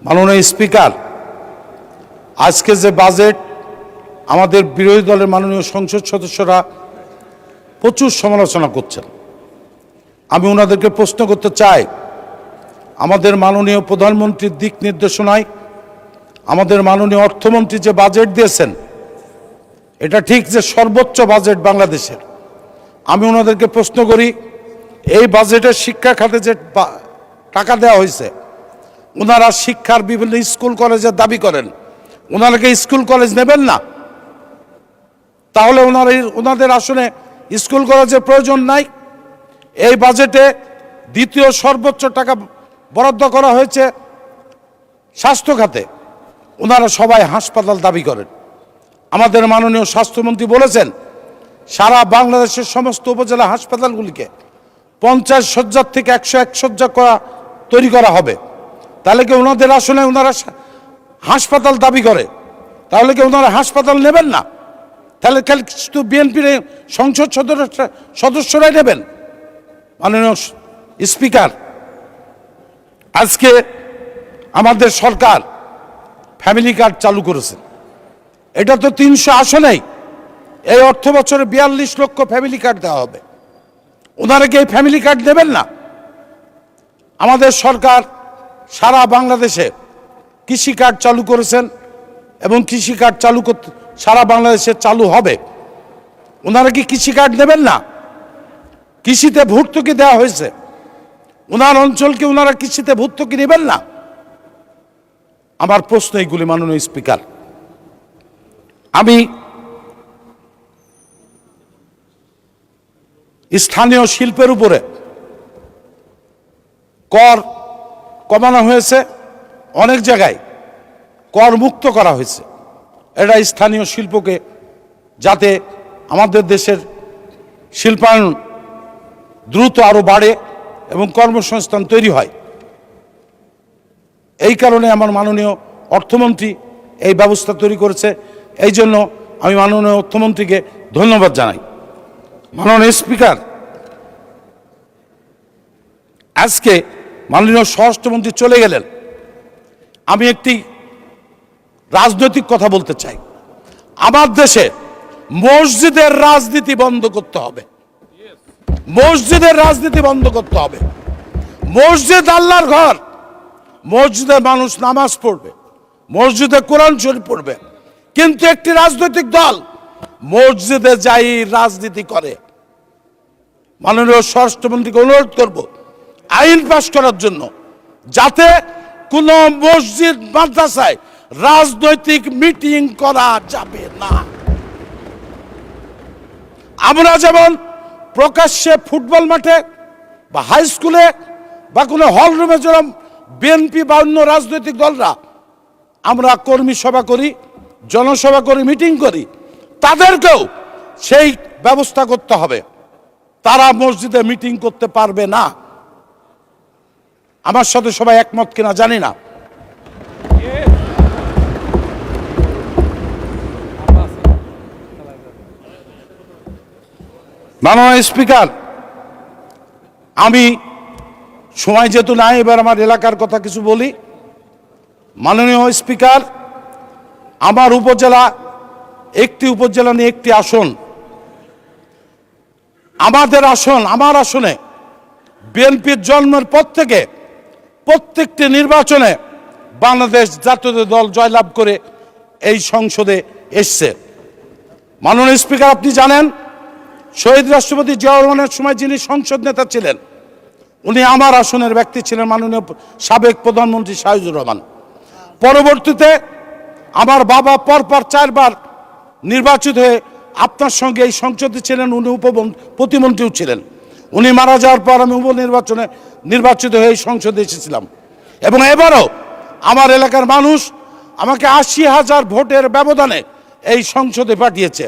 মাননীয় স্পিকার, আজকে যে বাজেট আমাদের বিরোধী দলের মাননীয় সংসদ সদস্যরা প্রচুর সমালোচনা করছেন, আমি ওনাদেরকে প্রশ্ন করতে চাই, আমাদের মাননীয় প্রধানমন্ত্রীর দিক নির্দেশনায় আমাদের মাননীয় অর্থমন্ত্রী যে বাজেট দিয়েছেন, এটা ঠিক যে সর্বোচ্চ বাজেট বাংলাদেশের। আমি ওনাদেরকে প্রশ্ন করি, এই বাজেটের শিক্ষা খাতে যে টাকা দেওয়া হয়েছে, ওনারা শিক্ষার বিভিন্ন স্কুল কলেজের দাবি করেন, ওনারাকে স্কুল কলেজ নেবেন না? তাহলে ওনাদের আসনে স্কুল কলেজের প্রয়োজন নাই। এই বাজেটে দ্বিতীয় সর্বোচ্চ টাকা বরাদ্দ করা হয়েছে স্বাস্থ্য খাতে, ওনারা সবাই হাসপাতাল দাবি করেন। আমাদের মাননীয় স্বাস্থ্যমন্ত্রী বলেছেন সারা বাংলাদেশের সমস্ত উপজেলা হাসপাতালগুলিকে 50 শয্যার থেকে 101 শয্যা তৈরি করা হবে। তাহলে কি ওনাদের আসনে ওনারা হাসপাতাল দাবি করে, তাহলে কি ওনারা হাসপাতাল নেবেন না? তাহলে শুধু বিএনপির সংসদ সদস্যরাই নেবেন? মাননীয় স্পিকার, আজকে আমাদের সরকার ফ্যামিলি কার্ড চালু করেছে, এটা তো 300 আসনেই এই অর্থ বছরে 42 লক্ষ ফ্যামিলি কার্ড দেওয়া হবে। ওনারা কি এই ফ্যামিলি কার্ড দেবেন না? আমাদের সরকার সারা বাংলাদেশে কৃষি কার্ড চালু করেছেন এবং কৃষি কার্ড চালু করতে সারা বাংলাদেশে চালু হবে। ওনারা কি কৃষি কার্ড দেবেন না? কৃষিতে ভর্তুকি দেওয়া হয়েছে, ওনার অঞ্চলকে ওনারা কৃষিতে ভর্তুকি নেবেন না? আমার প্রশ্ন এইগুলি মাননীয় স্পিকার। আমি স্থানীয় শিল্পের উপরে কর কমানো হয়েছে, অনেক জায়গায় কর মুক্ত করা হয়েছে। এটা স্থানীয় শিল্পকে, যাতে আমাদের দেশের শিল্পায়ন দ্রুত আরও বাড়ে এবং কর্মসংস্থান তৈরি হয়। এই কারণে আমার মাননীয় অর্থমন্ত্রী এই ব্যবস্থা তৈরি করেছে, এই জন্য আমি মাননীয় অর্থমন্ত্রীকে ধন্যবাদ জানাই। মাননীয় স্পিকার, আজকে মাননীয় স্বরাষ্ট্রমন্ত্রী চলে গেলেন, আমি একটি রাজনৈতিক কথা বলতে চাই। আমার দেশে মসজিদের রাজনীতি বন্ধ করতে হবে, মসজিদের রাজনীতি বন্ধ করতে হবে। মসজিদ আল্লাহর ঘর, মসজিদে মানুষ নামাজ পড়বে, মসজিদে কোরআন শরীফ পড়বে, কিন্তু একটি রাজনৈতিক দল মসজিদে যাই রাজনীতি করে। মাননীয় স্বরাষ্ট্রমন্ত্রীকে অনুরোধ করব আইন পাশ করার জন্য, যাতে কোন মসজিদ মাদ্রাসায় রাজনৈতিক মিটিং করা যাবে না। আমরা যেমন প্রকাশ্যে ফুটবল মাঠে বা হাই স্কুলে বা কোনো হল রুমে যেরকম বিএনপি বা অন্য রাজনৈতিক দলরা আমরা কর্মী সভা করি, জনসভা করি, মিটিং করি, তাদেরকেও সেই ব্যবস্থা করতে হবে। তারা মসজিদে মিটিং করতে পারবে না। আমার সাথে সবাই একমত কিনা জানি না। মাননীয় স্পিকার, আমি সময় যেহেতু নাই, এবার আমার এলাকার কথা কিছু বলি। মাননীয় স্পিকার, আমার উপজেলা, একটি উপজেলা নিয়ে একটি আসন, আমাদের আসন, আমার আসনে বিএনপির জন্মের পর থেকে প্রত্যেকটি নির্বাচনে বাংলাদেশ জাতীয় দল জয়লাভ করে এই সংসদে এসছে। মাননীয় স্পিকার, আপনি জানেন শহীদ রাষ্ট্রপতি জিয়াউর রহমানের সময় যিনি সংসদ নেতা ছিলেন, উনি আমার আসনের ব্যক্তি ছিলেন, মাননীয় সাবেক প্রধানমন্ত্রী শাহজুর রহমান। পরবর্তীতে আমার বাবা পরপর 4 বার নির্বাচিত হয়ে আপনার সঙ্গে এই সংসদে ছিলেন, উনি প্রতিমন্ত্রীও ছিলেন। উনি মারা যাওয়ার পর আমি উপনির্বাচনে নির্বাচিত হয়ে এই সংসদে এসেছিলাম, এবং এবারও আমার এলাকার মানুষ আমাকে 80,000 ভোটের ব্যবধানে এই সংসদে পাঠিয়েছে।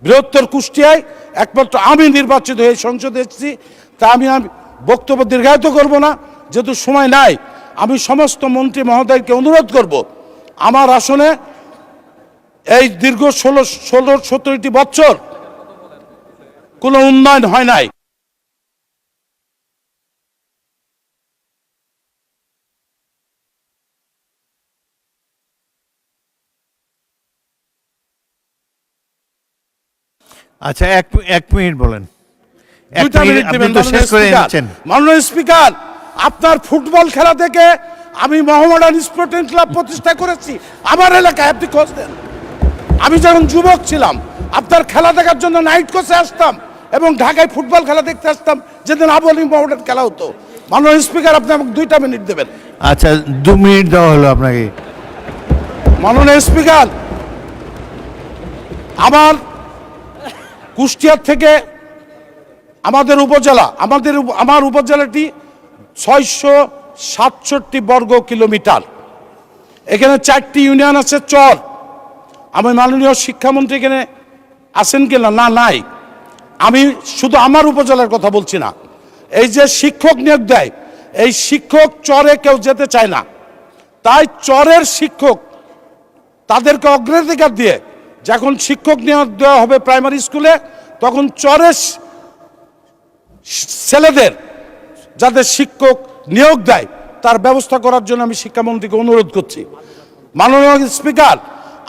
বৃহত্তর কুষ্টিয়ায় একমাত্র আমি নির্বাচিত হয়ে সংসদে এসেছি। তা আমি বক্তব্য দীর্ঘায়িত করব না, যেহেতু সময় নাই। আমি সমস্ত মন্ত্রী মহোদয়কে অনুরোধ করব, আমার আসনে এই দীর্ঘ 17টি বছর কোনো উন্নয়ন হয় নাই। আচ্ছা, এক মিনিট বলেন। 2টা মিনিট দিবেন মাননীয় স্পিকার। আপনার ফুটবল খেলা থেকে আমি মোহামেডান স্পোর্টিং ক্লাব প্রতিষ্ঠা করেছি আমার এলাকায়, আপনি খোঁজ দেন। আমি যখন যুবক ছিলাম আপনার খেলা দেখার জন্য নাইট কোচে আসতাম এবং ঢাকায় ফুটবল খেলা দেখতে আসতাম, যেদিন আবলিং মোহামেডান খেলা হতো। মাননীয় স্পিকার, আপনি আমাকে 2টা মিনিট দেবেন। আচ্ছা, 2 মিনিট দেওয়া হলো আপনাকে। মাননীয় স্পিকার, আমার কুষ্টিয়ার থেকে আমাদের উপজেলা, আমার উপজেলাটি 667 বর্গ কিলোমিটার। এখানে 4টি ইউনিয়ন আছে, চর। আমি মাননীয় শিক্ষামন্ত্রী এখানে আছেন কিনা? না, নাই। আমি শুধু আমার উপজেলার কথা বলছি না, এই যে শিক্ষক নিয়োগ দেয়, এই শিক্ষক চরে কেউ যেতে চায় না। তাই চরের শিক্ষক তাদেরকে অগ্রাধিকার দিয়ে যখন শিক্ষক নিয়োগ দেওয়া হবে প্রাইমারি স্কুলে, তখন চরের ছেলেদের যাদের শিক্ষক নিয়োগ দেয় তার ব্যবস্থা করার জন্য আমি শিক্ষামন্ত্রীকে অনুরোধ করছি। মাননীয় স্পিকার,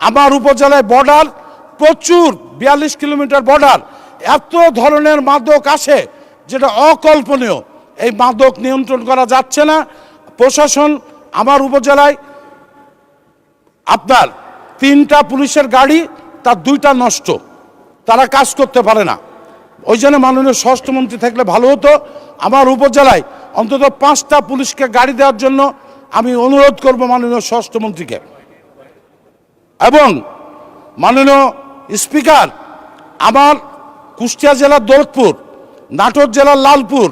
আমার উপজেলায় বর্ডার প্রচুর, 42 কিলোমিটার বর্ডার। এত ধরনের মাদক আসে যেটা অকল্পনীয়। এই মাদক নিয়ন্ত্রণ করা যাচ্ছে না। প্রশাসন আমার উপজেলায় আপনার 3টা পুলিশের গাড়ি, তার 2টা নষ্ট, তারা কাজ করতে পারে না। ওই জন্য মাননীয় স্বরাষ্ট্রমন্ত্রী থাকলে ভালো হতো। আমার উপজেলায় অন্তত 5টা পুলিশকে গাড়ি দেওয়ার জন্য আমি অনুরোধ করব মাননীয় স্বরাষ্ট্রমন্ত্রীকে। এবং মাননীয় স্পিকার, আমার কুষ্টিয়া জেলার দৌলতপুর, নাটোর জেলার লালপুর,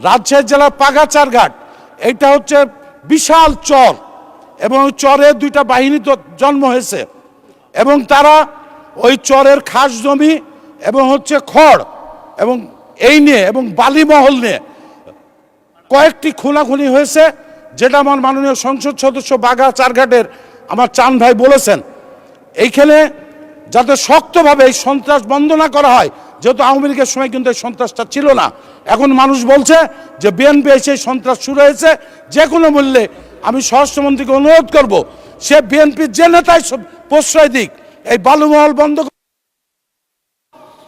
রাজশাহী জেলার পাগাচারঘাট, এইটা হচ্ছে বিশাল চর এবং চরে 2টা বাহিনী তো জন্ম হয়েছে এবং তারা ওই চরের খাস জমি এবং হচ্ছে খড় এবং এই নিয়ে এবং বালিমহল নিয়ে কয়েকটি খুনাখুনি হয়েছে, যেটা আমার মাননীয় সংসদ সদস্য বাগাচারঘাটের আমার চান ভাই বলেছেন। এইখানে যাতে শক্তভাবে এই সন্ত্রাস বন্ধ না করা হয়, যেহেতু আওয়ামী লীগের সময় কিন্তু এই সন্ত্রাসটা ছিল না। এখন মানুষ বলছে যে বিএনপি এসে সন্ত্রাস শুরু হয়েছে। যে কোনো মূল্যে আমি স্বরাষ্ট্রমন্ত্রীকে অনুরোধ করব, সে বিএনপির যে নেতাই প্রশ্রয় দিক, এই বালুমহল বন্ধ